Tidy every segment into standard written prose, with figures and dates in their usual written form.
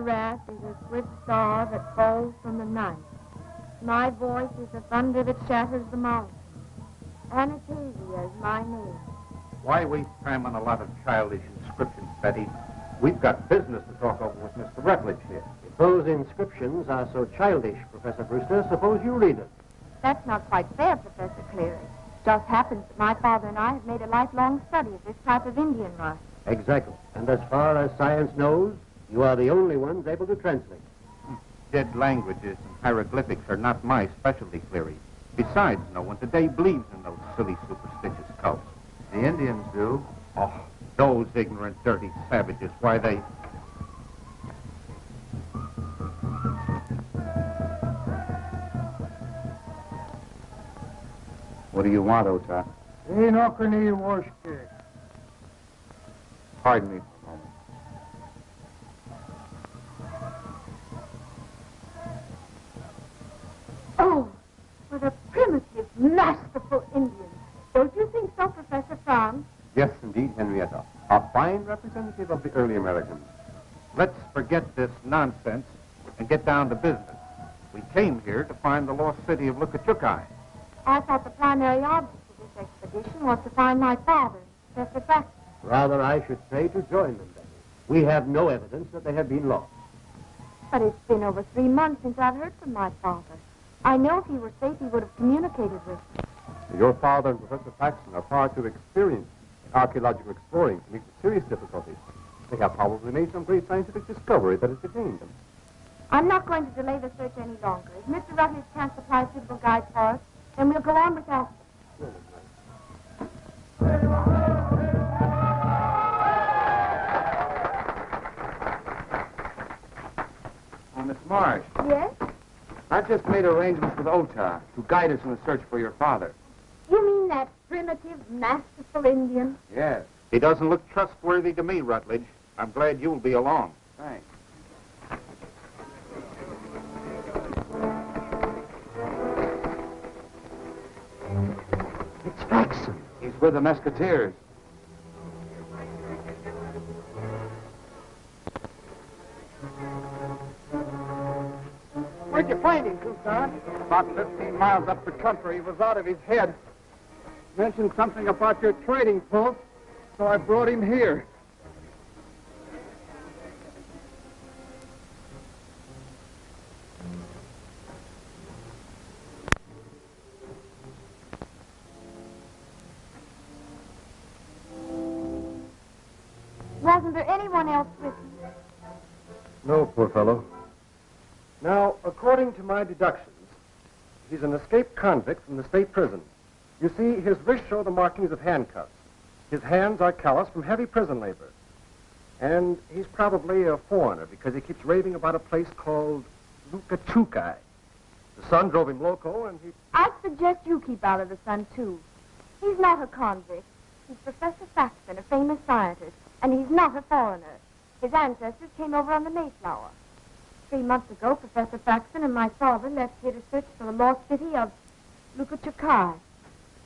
wrath is a swift star that falls from the night. My voice is the thunder that shatters the mountains. Anastasia is my name. Why waste time on a lot of childish inscriptions, Betty? We've got business to talk over with Mr. Rutledge here. If those inscriptions are so childish, Professor Brewster, suppose you read them. That's not quite fair, Professor Cleary. Just happens that my father and I have made a lifelong study of this type of Indian rust. Exactly. And as far as science knows, you are the only ones able to translate. Dead languages and hieroglyphics are not my specialty, Cleary. Besides, no one today believes in those silly superstitious cults. The Indians do. Oh, those ignorant, dirty savages. Why, they... What do you want, Ota? Pardon me for a moment. Oh, what a primitive, masterful Indian. Don't you think so, Professor Franz? Yes, indeed, Henrietta. A fine representative of the early Americans. Let's forget this nonsense and get down to business. We came here to find the lost city of Lukachuke. I thought the primary object of this expedition was to find my father, Professor Faxon. Rather, I should say to join them, Betty. We have no evidence that they have been lost. But it's been over 3 months since I've heard from my father. I know if he were safe, he would have communicated with me. Your father and Professor Faxon are far too experienced in archaeological exploring to meet with serious difficulties. They have probably made some great scientific discovery that has detained them. I'm not going to delay the search any longer. If Mr. Rutledge can't supply a suitable guide for us, then we'll go on without them. Oh, Miss Marsh. Yes? I've just made arrangements with Ota to guide us in the search for your father. You mean that primitive, masterful Indian? Yes. He doesn't look trustworthy to me, Rutledge. I'm glad you'll be along. Thanks. It's Faxon. He's with the Mesquiteers. Where'd you find him, Tucson? About 15 miles up the country. He was out of his head. Mentioned something about your trading post, so I brought him here. Wasn't there anyone else with you? No, poor fellow. Now, according to my deductions, he's an escaped convict from the state prison. You see, his wrists show the markings of handcuffs. His hands are calloused from heavy prison labor. And he's probably a foreigner because he keeps raving about a place called Lukachuke. The son drove him loco, and he... I'd suggest you keep out of the sun, too. He's not a convict. He's Professor Faxon, a famous scientist, and he's not a foreigner. His ancestors came over on the Mayflower. 3 months ago, Professor Faxon and my father left here to search for the lost city of Lukachuke.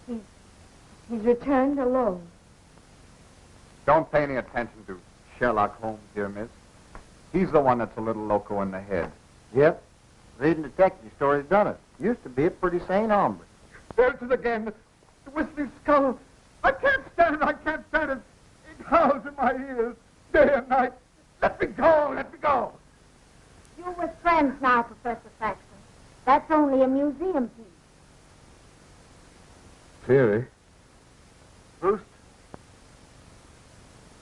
He's returned alone. Don't pay any attention to Sherlock Holmes, dear miss. He's the one that's a little loco in the head. Yep. Reading detective stories done it. Used to be a pretty sane hombre. There it is again. The whistling skull. I can't stand it. I can't stand it. It howls in my ears day and night. Let me go. Let me go. You're with friends now, Professor Faxon. That's only a museum piece. Cleary. Bruce.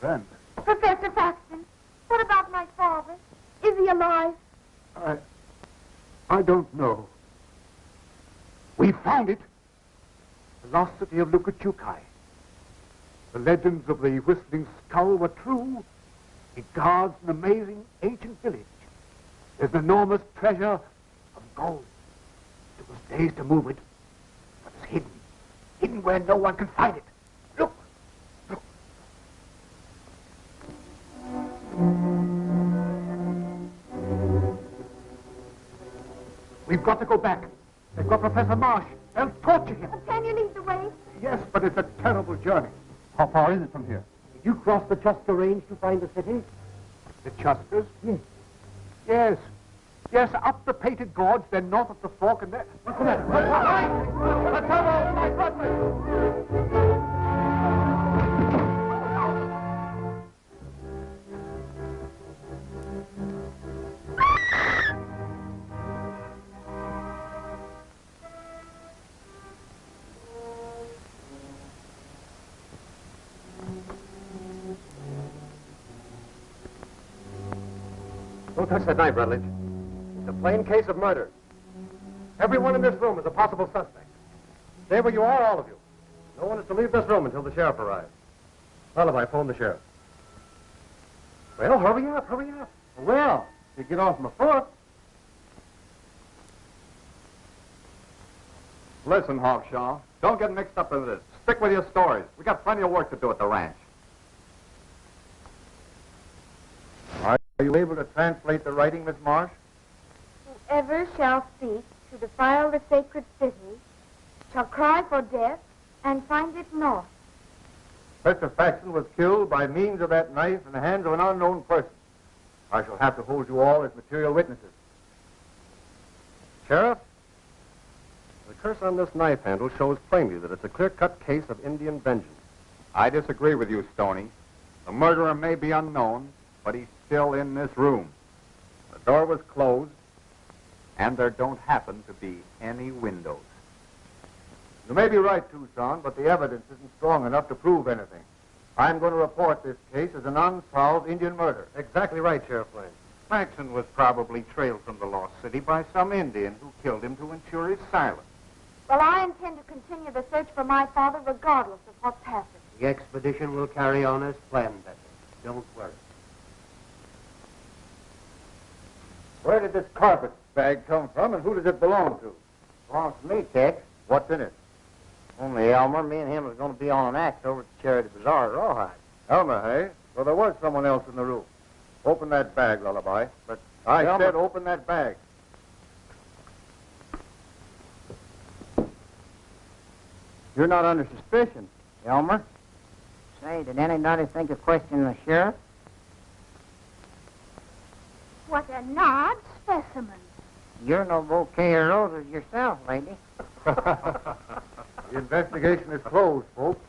Ben. Professor Faxon, what about my father? Is he alive? I don't know. We found it. The lost city of Lukachuke. The legends of the whistling skull were true. It guards an amazing ancient village. There's an enormous treasure of gold. It took us days to move it, but it's hidden. Hidden where no one can find it. Look. Look. We've got to go back. They've got Professor Marsh. They'll torture him. Oh, can you lead the way? Yes, but it's a terrible journey. How far is it from here? Did you cross the Chuska Range to find the city? The Chuskas? Yes. Yes. Yes, up the Painted Gorge, then north of the Fork, and there... Don't touch that knife, Rutledge. It's a plain case of murder. Everyone in this room is a possible suspect. Stay where you are, all of you. No one is to leave this room until the sheriff arrives. Alibi, phone the sheriff. Well, hurry up, hurry up. Well, you get off my foot. Listen, Hawkshaw, don't get mixed up in this. Stick with your stories. We got plenty of work to do at the ranch. Are you able to translate the writing, Miss Marsh? Whoever shall seek to defile the sacred city shall cry for death and find it not. Mr. Faxon was killed by means of that knife in the hands of an unknown person. I shall have to hold you all as material witnesses. Sheriff, the curse on this knife handle shows plainly that it's a clear-cut case of Indian vengeance. I disagree with you, Stoney. The murderer may be unknown, but he's still in this room. The door was closed, and there don't happen to be any windows. You may be right, Tucson, but the evidence isn't strong enough to prove anything. I'm going to report this case as an unsolved Indian murder. Exactly right, Sheriff Lane. Faxon was probably trailed from the lost city by some Indian who killed him to ensure his silence. Well, I intend to continue the search for my father regardless of what's happened. The expedition will carry on as planned, Betty. Don't worry. Where did this carpet bag come from, and who does it belong to? Belongs to me, Tex. What's in it? Only Elmer. Me and him was going to be on an act over at the Charity Bazaar at Rawhide. Elmer, hey? So there was someone else in the room. Open that bag, Lullaby. But I said open that bag. You're not under suspicion, Elmer. Say, did anybody think of questioning the sheriff? What an odd specimen. You're no bouquet of roses yourself, lady. The investigation is closed, folks.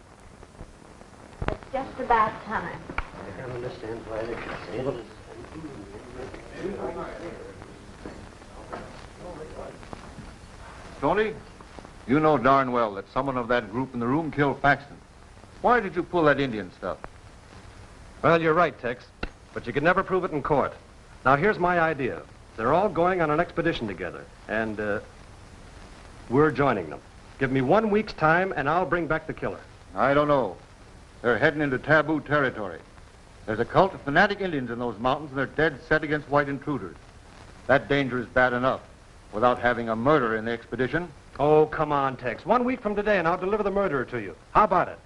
It's just about time. I don't understand why they should say it. Tony, you know darn well that someone of that group in the room killed Faxon. Why did you pull that Indian stuff? Well, you're right, Tex, but you can never prove it in court. Now, here's my idea. They're all going on an expedition together, and we're joining them. Give me 1 week's time, and I'll bring back the killer. I don't know. They're heading into taboo territory. There's a cult of fanatic Indians in those mountains, and they're dead set against white intruders. That danger is bad enough, without having a murderer in the expedition. Oh, come on, Tex. 1 week from today, and I'll deliver the murderer to you. How about it?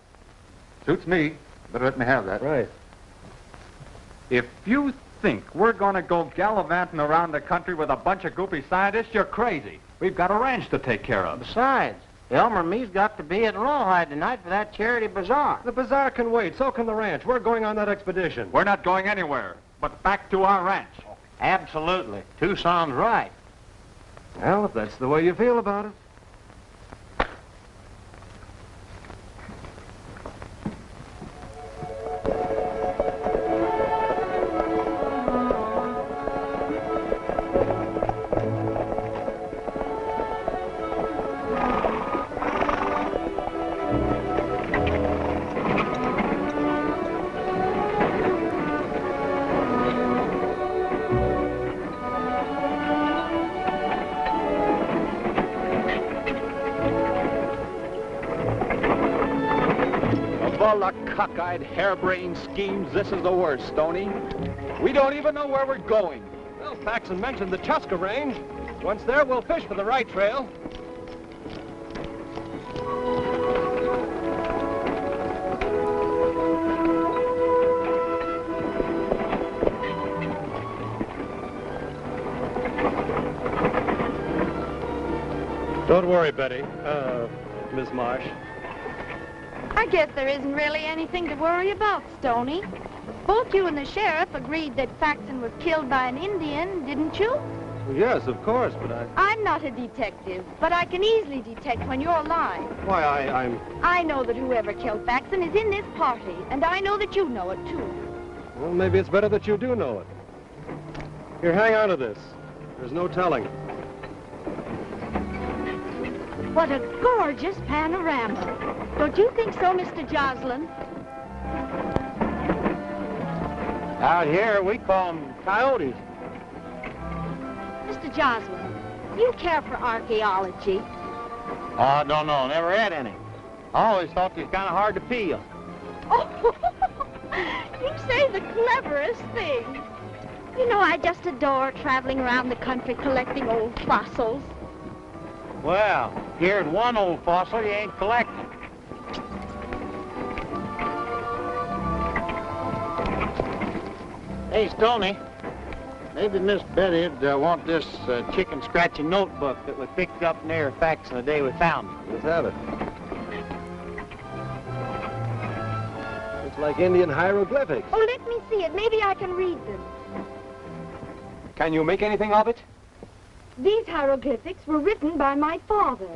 Suits me. Better let me have that. Right. If you think we're going to go gallivanting around the country with a bunch of goofy scientists, you're crazy. We've got a ranch to take care of. Besides, Elmer and me's got to be at Rawhide tonight for that Charity Bazaar. The bazaar can wait. So can the ranch. We're going on that expedition. We're not going anywhere, but back to our ranch. Absolutely. Tucson's right. Well, if that's the way you feel about it. All the cockeyed, harebrained schemes, this is the worst, Stoney. We don't even know where we're going. Well, Faxon mentioned the Chuska Range. Once there, we'll fish for the right trail. Don't worry, Betty. Miss Marsh. I guess there isn't really anything to worry about, Stoney. Both you and the sheriff agreed that Faxon was killed by an Indian, didn't you? Well, yes, of course, but I'm not a detective, but I can easily detect when you're lying. Why, I'm... I know that whoever killed Faxon is in this party, and I know that you know it, too. Well, maybe it's better that you do know it. Here, hang on to this. There's no telling. What a gorgeous panorama. Don't you think so, Mr. Joslin? Out here, we call them coyotes. Mr. Joslin, you care for archaeology? Oh, I don't know. Never had any. I always thought they was kind of hard to peel. Oh, you say the cleverest thing. You know, I just adore traveling around the country collecting old fossils. Well, here's one old fossil you ain't collecting. Hey, Stoney, maybe Miss Betty'd want this chicken scratching notebook that we picked up near Faxon the day we found it. Let's have it. It's like Indian hieroglyphics. Oh, let me see it. Maybe I can read them. Can you make anything of it? These hieroglyphics were written by my father.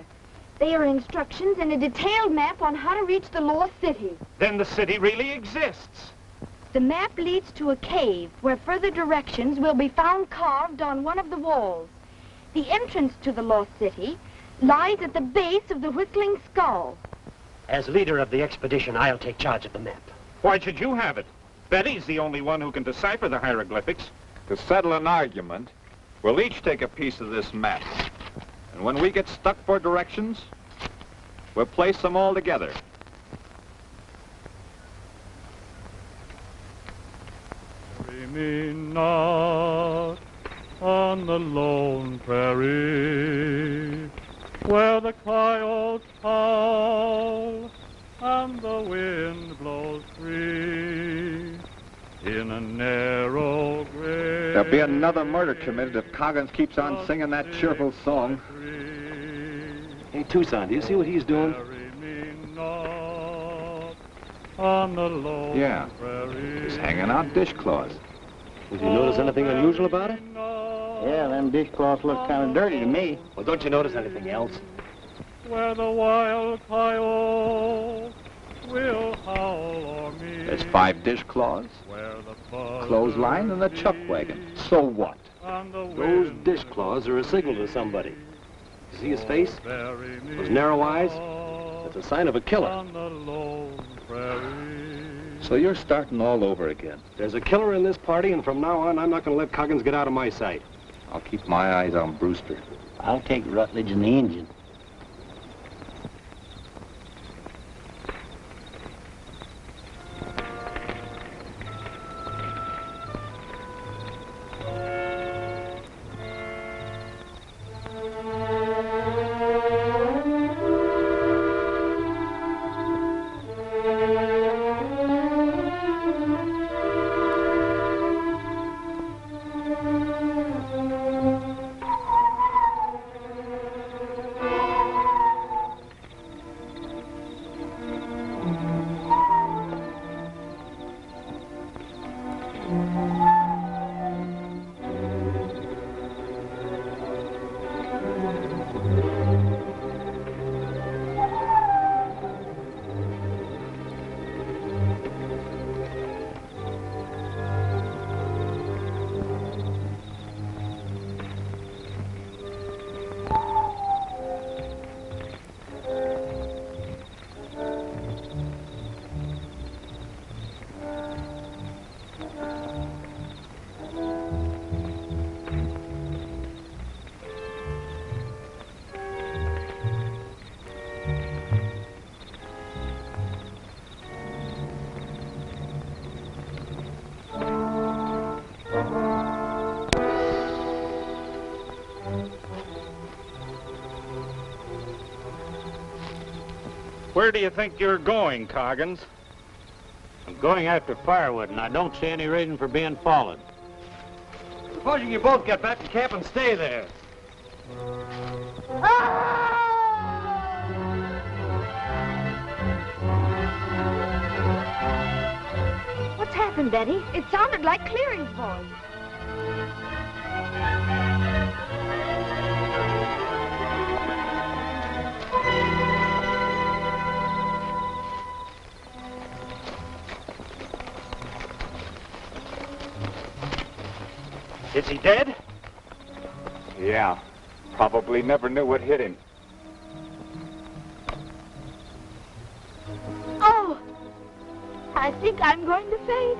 They are instructions and a detailed map on how to reach the lost city. Then the city really exists. The map leads to a cave where further directions will be found carved on one of the walls. The entrance to the lost city lies at the base of the Whistling Skull. As leader of the expedition, I'll take charge of the map. Why should you have it? Betty's the only one who can decipher the hieroglyphics. To settle an argument, we'll each take a piece of this map. And when we get stuck for directions, we'll place them all together. Bury me not on the lone prairie, where the coyotes howl and the wind blows free. In a narrow grave. There'll be another murder committed if Coggins keeps on singing that cheerful song. Hey, Tucson, do you see what he's doing? Yeah, he's hanging out dishcloths. Did you notice anything unusual about it? Yeah, them dishcloths look kind of dirty to me. Well, don't you notice anything else? Where the wild coyote will howl o'er me. There's 5 dishcloths, clothesline, and a chuck wagon. So what? Those dishcloths are a signal to somebody. You see his face? Those narrow eyes? That's a sign of a killer. So you're starting all over again. There's a killer in this party, and from now on, I'm not going to let Coggins get out of my sight. I'll keep my eyes on Brewster. I'll take Rutledge and the engine. Where do you think you're going, Coggins? I'm going after firewood, and I don't see any reason for being followed. Supposing you both get back to camp and stay there. What's happening? happened, Betty? It sounded like Clearing's voice. Is he dead? Yeah. Probably never knew what hit him. Oh! I think I'm going to faint.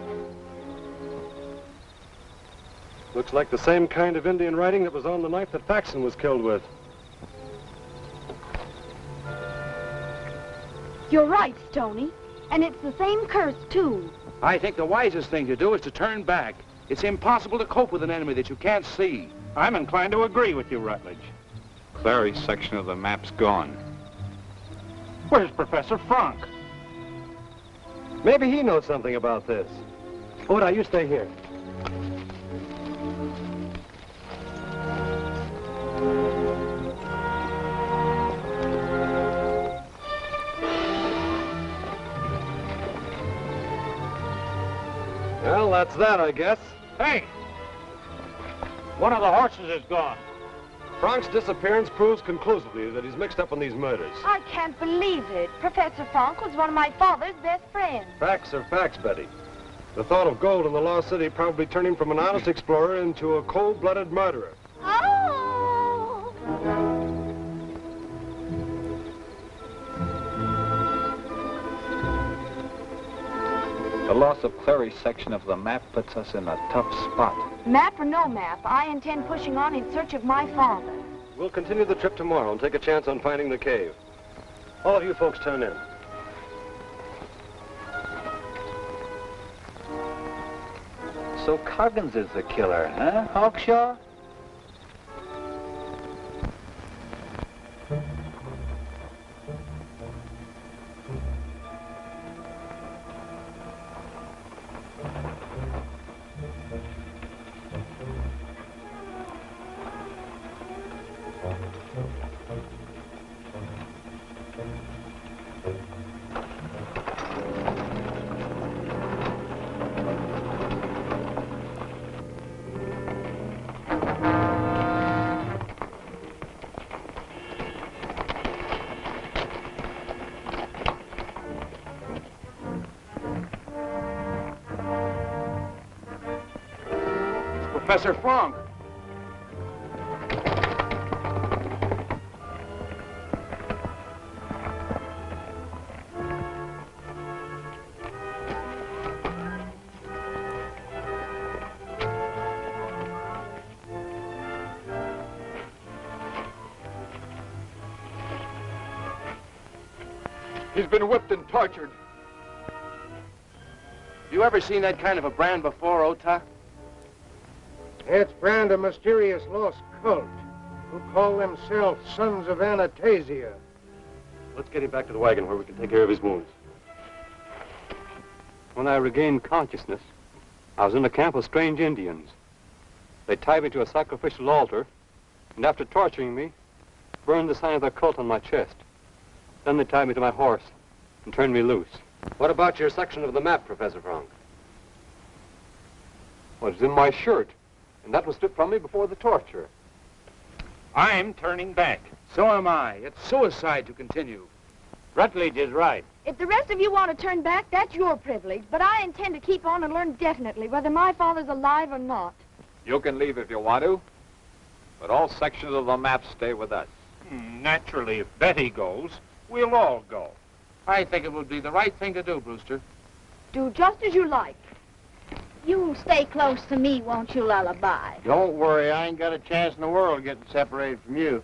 Looks like the same kind of Indian writing that was on the knife that Faxon was killed with. You're right, Stoney. And it's the same curse, too. I think the wisest thing to do is to turn back. It's impossible to cope with an enemy that you can't see. I'm inclined to agree with you, Rutledge. Clary's section of the map's gone. Where's Professor Frank? Maybe he knows something about this. Oda, you stay here. Well, that's that, I guess. Hey! One of the horses is gone. Frank's disappearance proves conclusively that he's mixed up in these murders. I can't believe it. Professor Frank was one of my father's best friends. Facts are facts, Betty. The thought of gold in the Lost City probably turned him from an honest explorer into a cold-blooded murderer. Oh! The loss of Clary's section of the map puts us in a tough spot. Map or no map, I intend pushing on in search of my father. We'll continue the trip tomorrow and take a chance on finding the cave. All of you folks turn in. So Coggins is the killer, huh, Hawkshaw? Professor Frank. He's been whipped and tortured. You ever seen that kind of a brand before, Ota? It's brand a mysterious lost cult who call themselves Sons of Anastasia. Let's get him back to the wagon where we can take care of his wounds. When I regained consciousness, I was in a camp of strange Indians. They tied me to a sacrificial altar, and after torturing me, burned the sign of their cult on my chest. Then they tied me to my horse and turned me loose. What about your section of the map, Professor Frank? Well, it's in my shirt, and that was stripped from me before the torture. I'm turning back. So am I. It's suicide to continue. Rutledge is right. If the rest of you want to turn back, that's your privilege. But I intend to keep on and learn definitely whether my father's alive or not. You can leave if you want to, but all sections of the map stay with us. Naturally, if Betty goes, we'll all go. I think it would be the right thing to do, Brewster. Do just as you like. You stay close to me, won't you, Lullaby? Don't worry, I ain't got a chance in the world getting separated from you.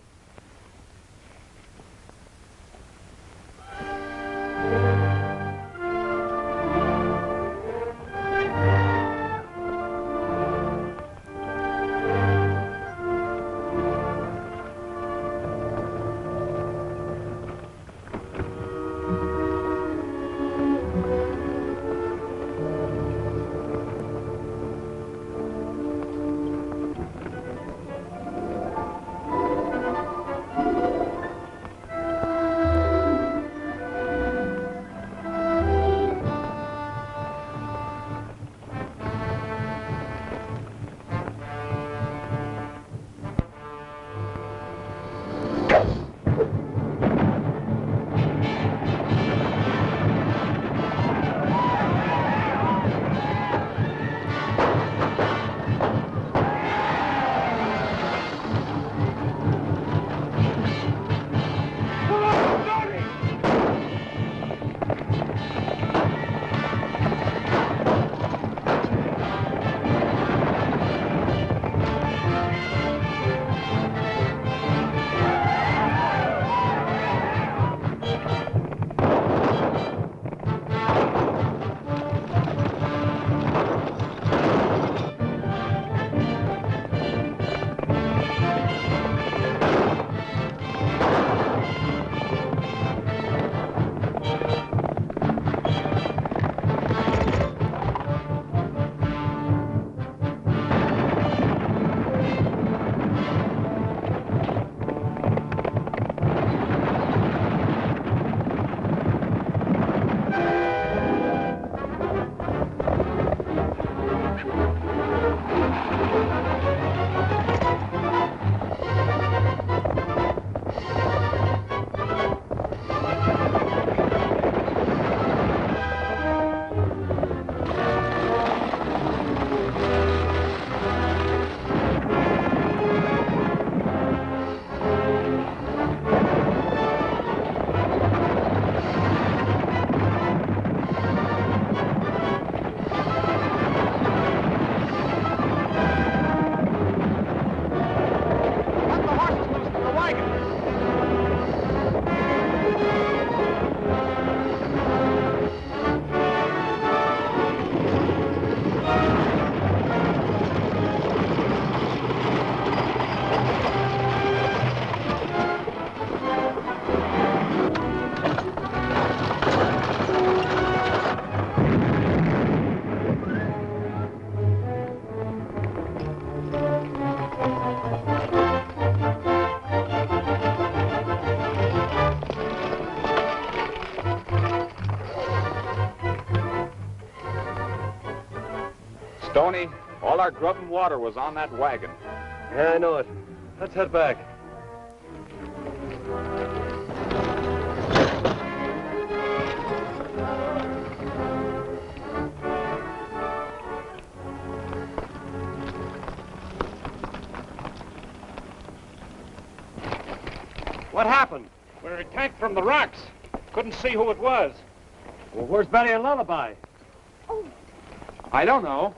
Stoney, all our grub and water was on that wagon. Yeah, I know it. Let's head back. What happened? We were attacked from the rocks. Couldn't see who it was. Well, where's Betty and Lullaby? I don't know.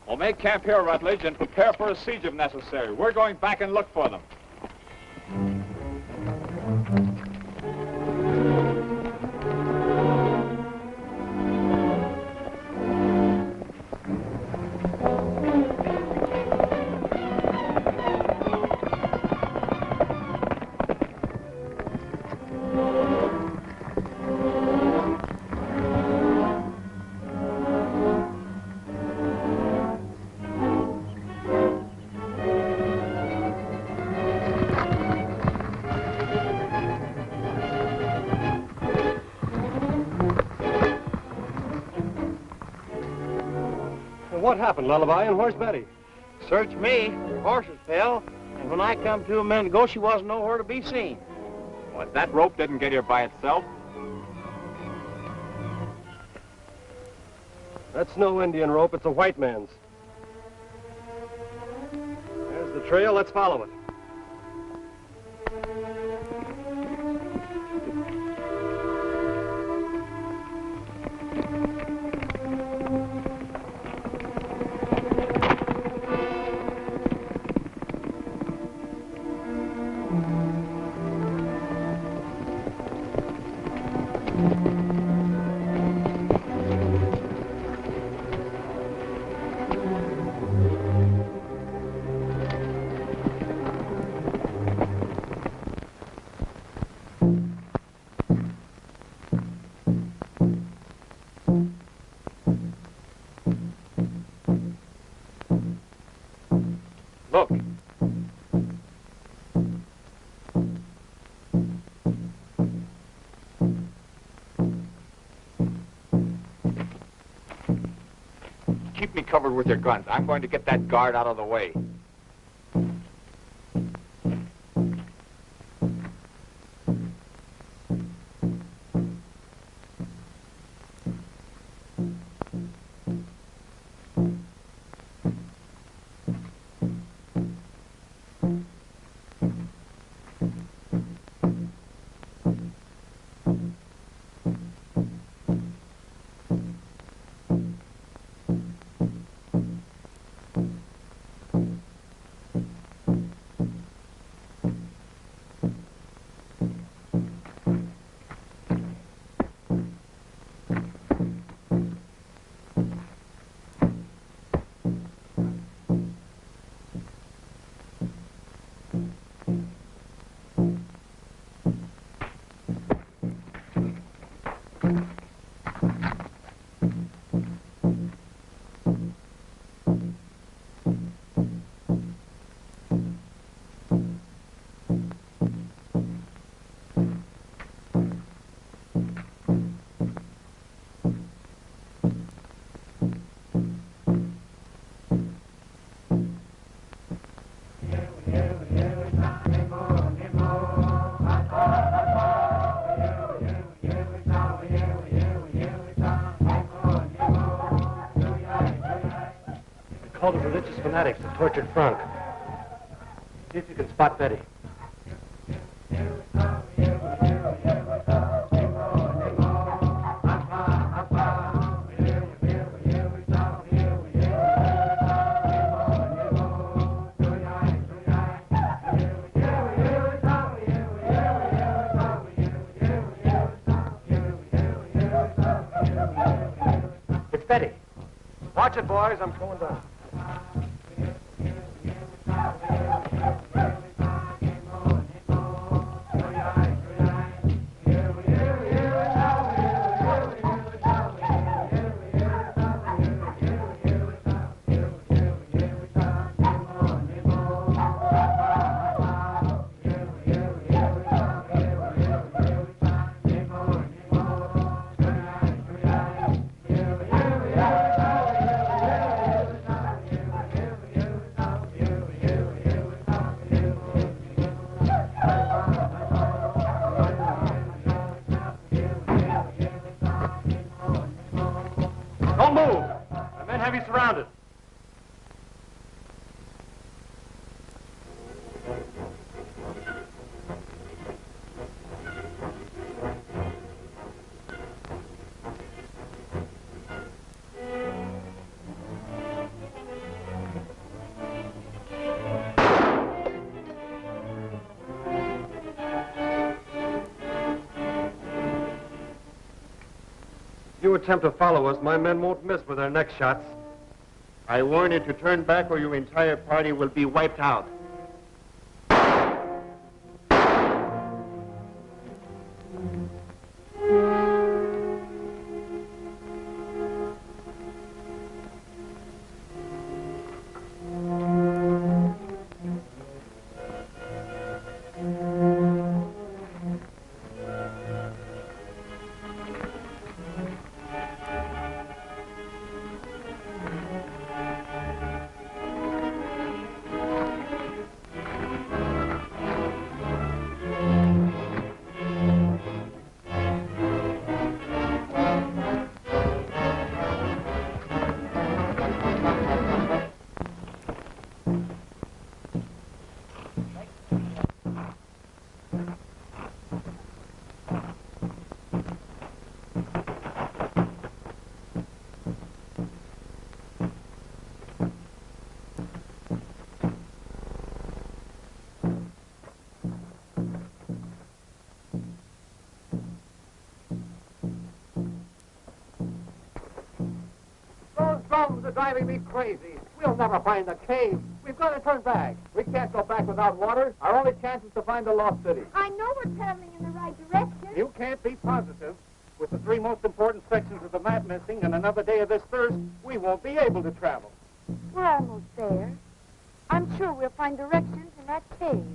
We'll make camp here, Rutledge, and prepare for a siege if necessary. We're going back and look for them. What happened, Lullaby, and where's Betty? Searched me. Her horses fell, and when I come to a minute ago, she wasn't nowhere to be seen. What, that rope didn't get here by itself? That's no Indian rope, it's a white man's. There's the trail, let's follow it. Look. Keep me covered with your guns. I'm going to get that guard out of the way. Called the religious fanatics that tortured Frank. See if you can spot Betty. It's Betty. Watch it, boys, I'm going down. If you attempt to follow us, my men won't miss with their next shots. I warn you to turn back or your entire party will be wiped out. Drums are driving me crazy. We'll never find the cave. We've got to turn back. We can't go back without water. Our only chance is to find the lost city. I know we're traveling in the right direction. You can't be positive. With the three most important sections of the map missing and another day of this thirst, we won't be able to travel. We're almost there. I'm sure we'll find directions in that cave.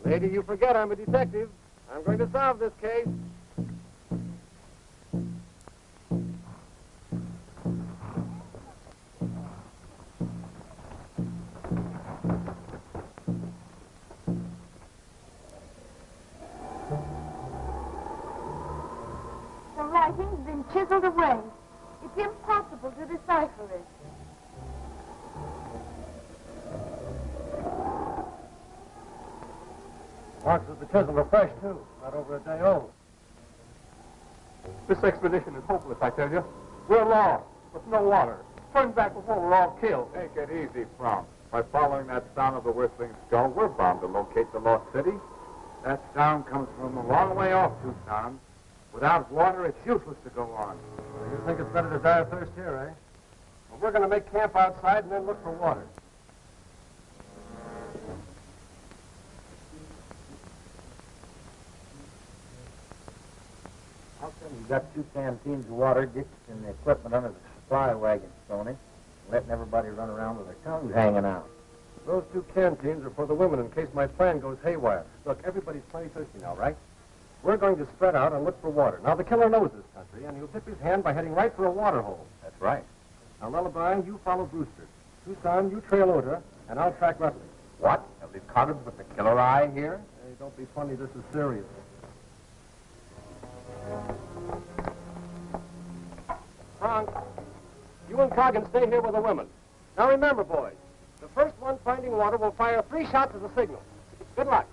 Lady, you forget I'm a detective. I'm going to solve this case. The writing's been chiseled away. It's impossible to decipher it. Marks of the chisel are fresh, too. Not over a day old. This expedition is hopeless, I tell you. We're lost, with no water. Turn back before we're all killed. Take it easy, Frump. By following that sound of the whistling skull, we're bound to locate the lost city. That sound comes from a long way off, Tucson. Without water, it's useless to go on. You think it's better to die of thirst here, eh? Well, we're going to make camp outside and then look for water. How come you got 2 canteens of water ditched in the equipment under the supply wagon, Stoney, letting everybody run around with their tongues hanging out? Those 2 canteens are for the women in case my plan goes haywire. Look, everybody's plenty thirsty now, right? We're going to spread out and look for water. Now, the killer knows this country, and he'll tip his hand by heading right for a water hole. That's right. Now, Lullaby, you follow Brewster. Tucson, you trail Oda, and I'll track Rutley. What? Have we caught with the killer eye here? Hey, don't be funny. This is serious. Frank, you and Corrigan stay here with the women. Now, remember, boys, the first one finding water will fire 3 shots as a signal. Good luck.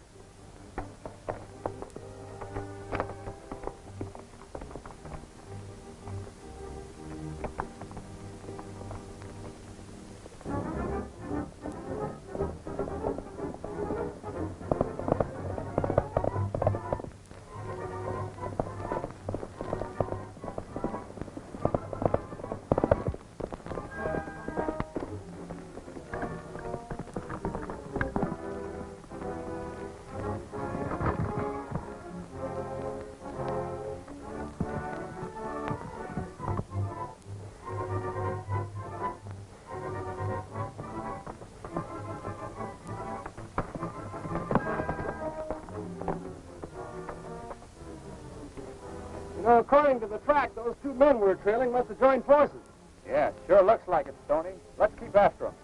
According to the track, those 2 men we're trailing must have joined forces. Yeah, sure looks like it, Stoney. Let's keep after them.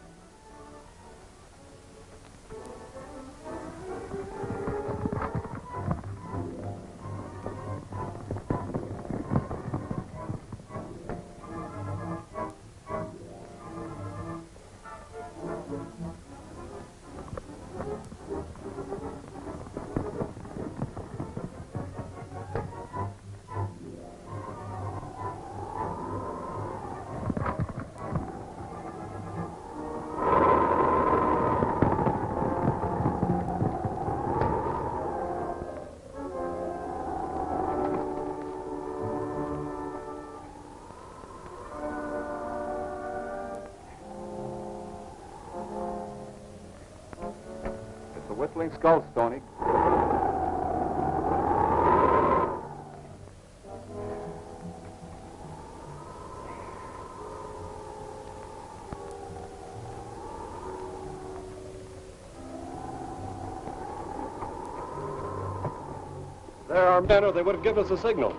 whistling skull, Stoney. There are men, or they would have given us a signal.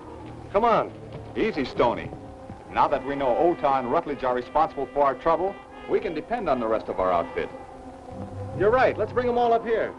Come on. Easy, Stoney. Now that we know Ota and Rutledge are responsible for our trouble, we can depend on the rest of our outfit. You're right. Let's bring them all up here.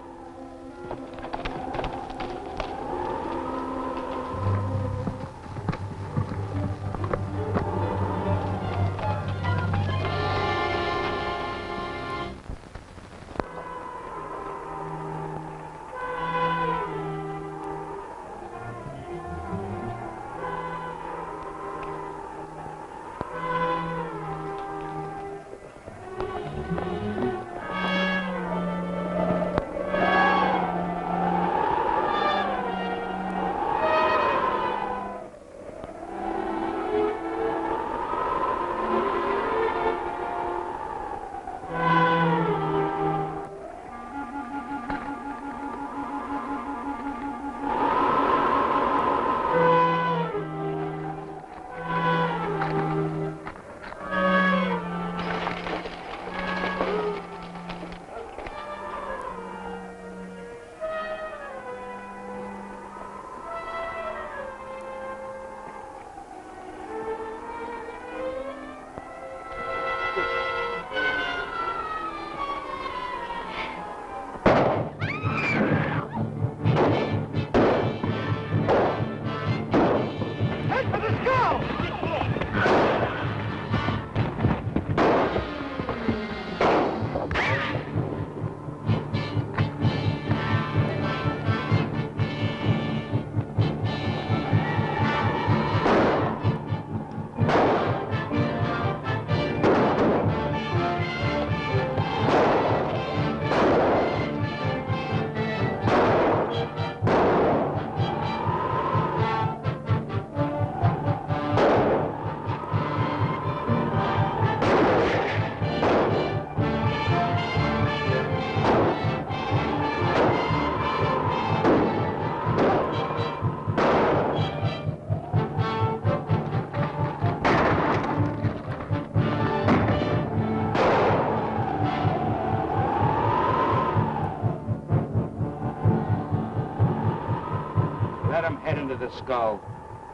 Let them head into the skull.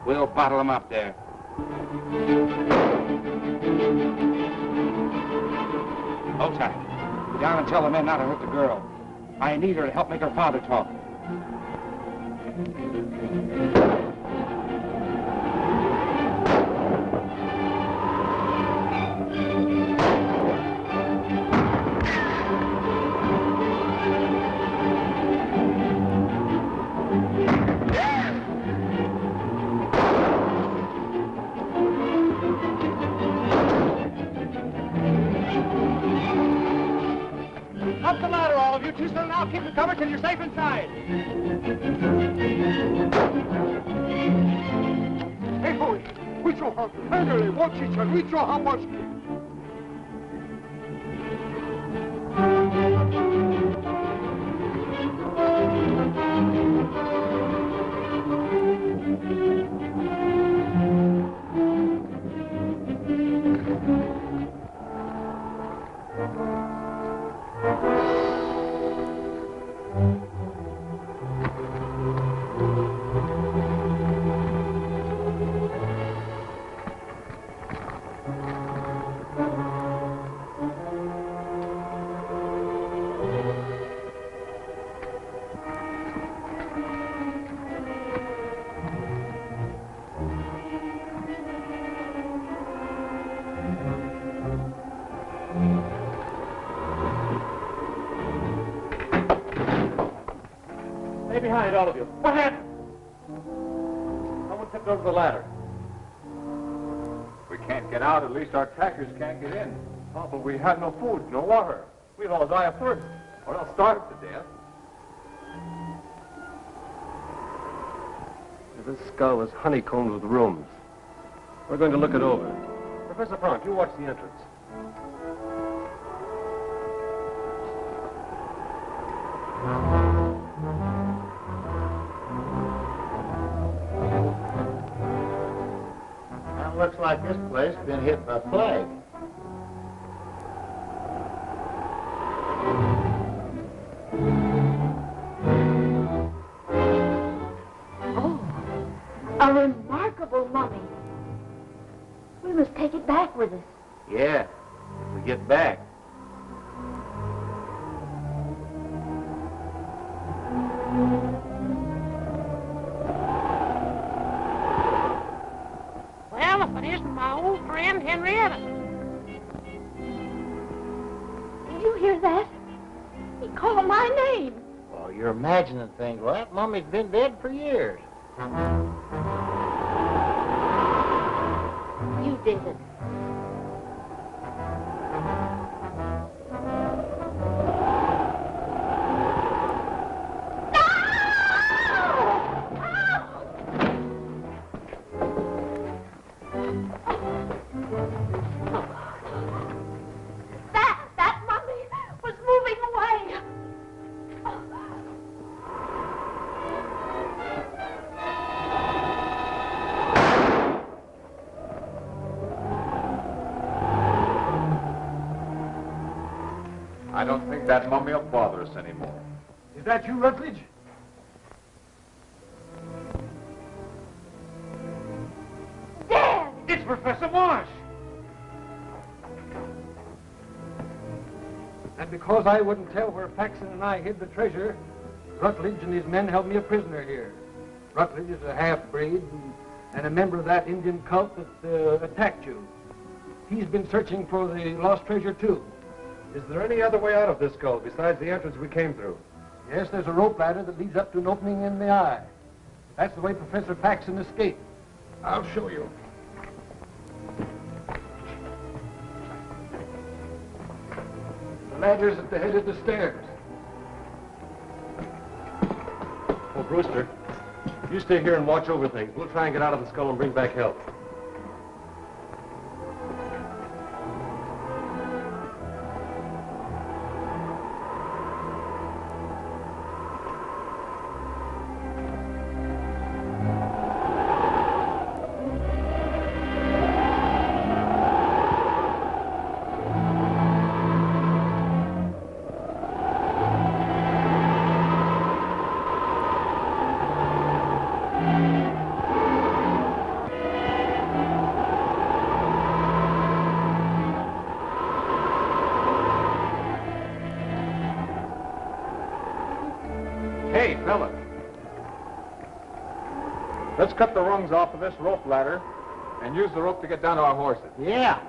We'll bottle them up there. Hold tight. Go down and tell the men not to hurt the girl. I need her to help make her father talk. Up the ladder, all of you. Too soon now. Keep the cover till you're safe inside. Hey, boy, we draw her. Henry, watch each other. We draw her much. Stay behind, all of you. What happened? Someone tipped over the ladder. We can't get out, at least our trackers can't get in. Oh, but we had no food, no water. We'd all die of thirst, or else starve to death. This skull is honeycombed with rooms. We're going to look it over. Professor Franck, you watch the entrance. looks like this place has been hit by plague. Oh, a remarkable mummy. We must take it back with us. Yeah, we get back. Well, if it isn't my old friend Henrietta. Did you hear that? He called my name. Well, you're imagining things. Well, that mummy's been dead for years. You did it. That mummy was moving away. I don't think that mummy will bother us anymore. Is that you, Rutledge? Dead! It's Professor Marsh! And because I wouldn't tell where Paxton and I hid the treasure, Rutledge and his men held me a prisoner here. Rutledge is a half-breed and a member of that Indian cult that attacked you. He's been searching for the lost treasure, too. Is there any other way out of this gulch besides the entrance we came through? Yes, there's a rope ladder that leads up to an opening in the eye. That's the way Professor Paxton escaped. I'll show you. The ladder's at the head of the stairs. Oh, Brewster, you stay here and watch over things. We'll try and get out of the skull and bring back help. Hey, fella. Let's cut the rungs off of this rope ladder and use the rope to get down to our horses. Yeah.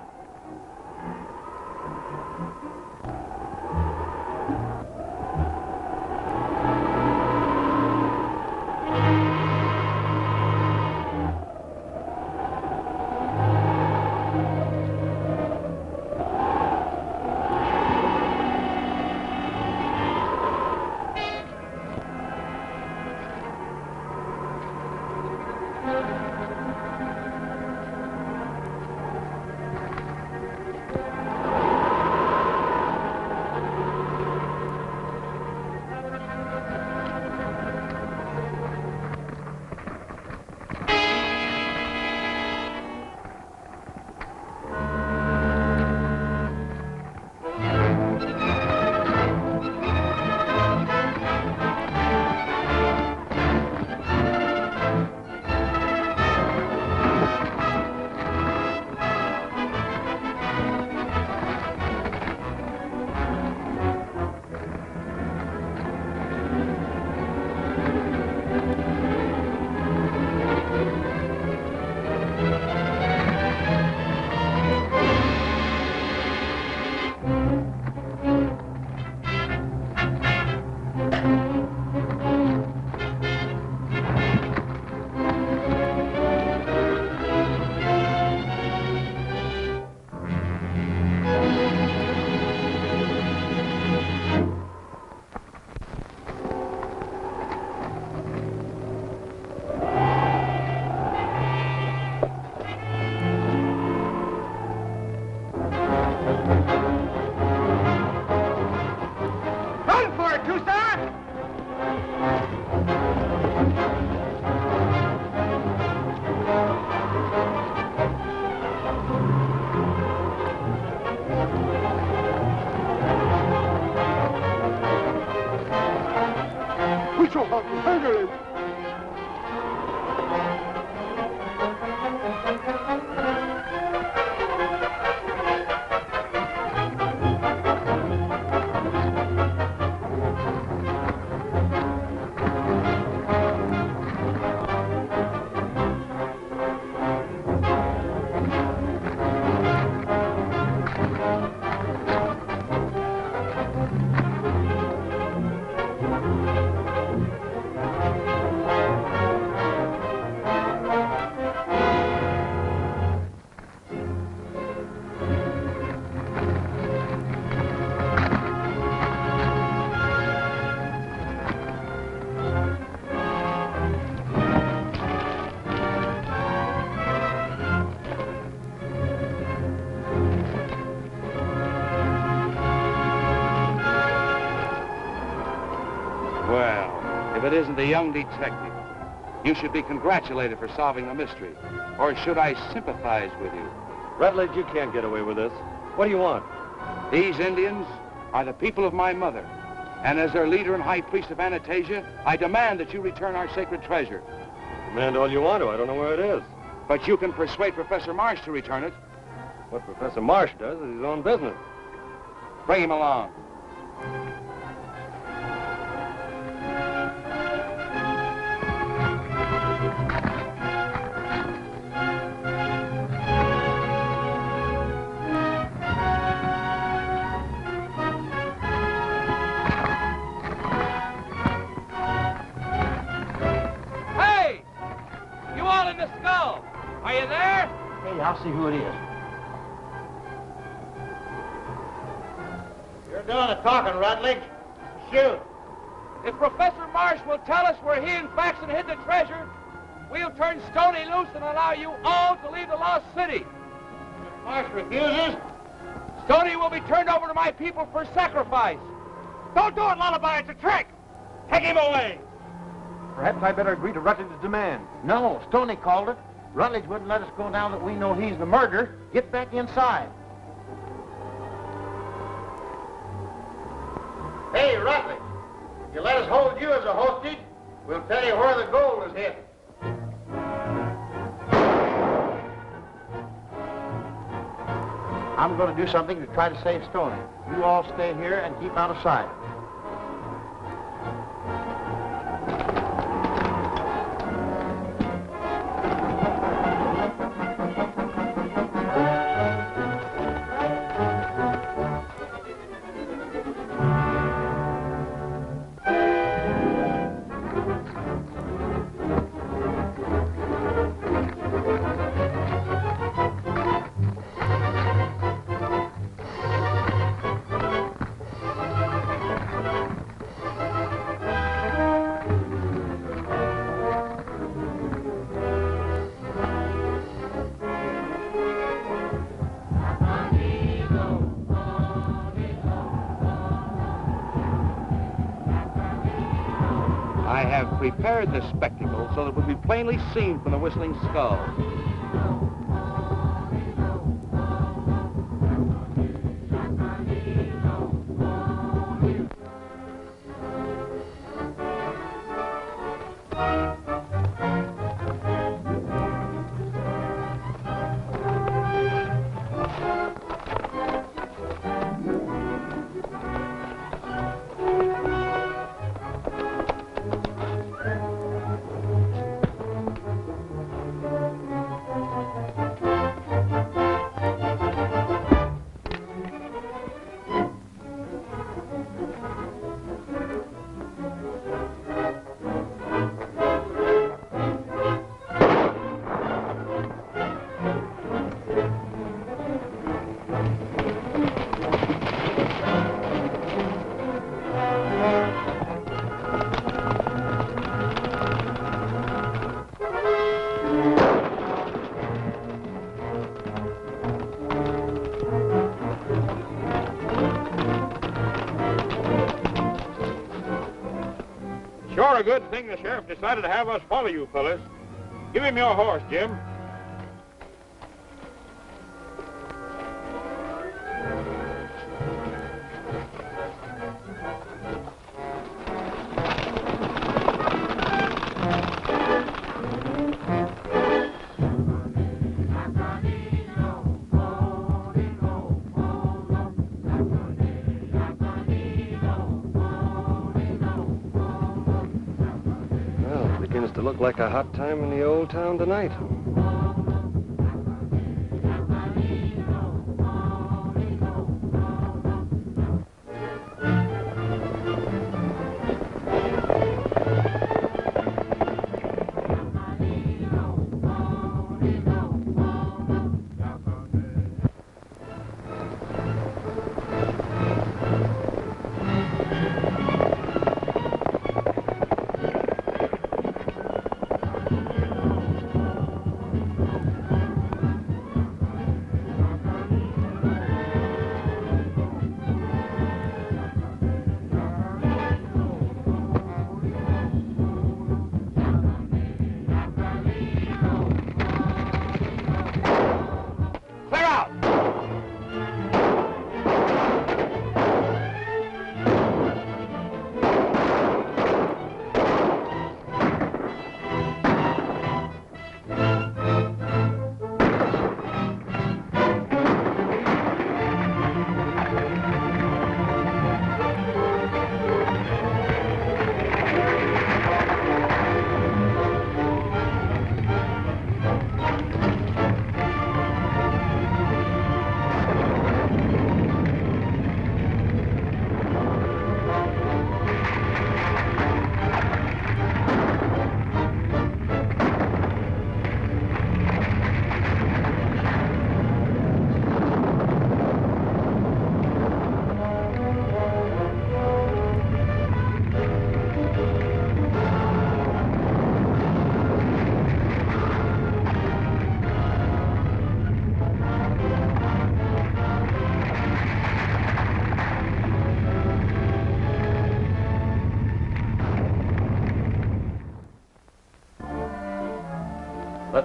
it isn't the young detective. You should be congratulated for solving the mystery. Or should I sympathize with you? Rutledge, you can't get away with this. What do you want? These Indians are the people of my mother. And as their leader and high priest of Anastasia, I demand that you return our sacred treasure. Demand all you want to. I don't know where it is. But you can persuade Professor Marsh to return it. What Professor Marsh does is his own business. Bring him along. Hey! You all in the skull. Are you there? Hey, I'll see who it is. You're doing the talking, Rutledge. Shoot. If Professor Marsh will tell us where he and Faxon hid the treasure, we'll turn Stoney loose and allow you all to leave the lost city. If Marsh refuses, Stoney will be turned over to my people for sacrifice. don't do it, Lullaby. It's a trick. Take him away. Perhaps I better agree to Rutledge's demand. No, Stoney called it. Rutledge wouldn't let us go now that we know he's the murderer. Get back inside. Hey, Rutledge, if you let us hold you as a hostage, we'll tell you where the gold is hidden. I'm going to do something to try to save Stoney. You all stay here and keep out of sight. I have prepared the spectacle so that it will be plainly seen from the Whistling Skull. Sure a good thing the sheriff decided to have us follow you fellas. Give him your horse, Jim. Begins to look like a hot time in the old town tonight.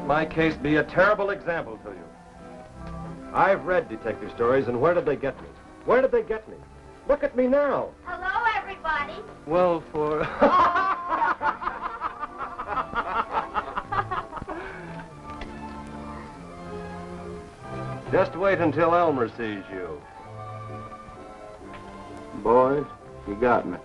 my case be a terrible example to you. I've read detective stories, and where did they get me? Where did they get me? Look at me now. Hello, everybody. Well, for... Just wait until Elmer sees you. Boys, you got me.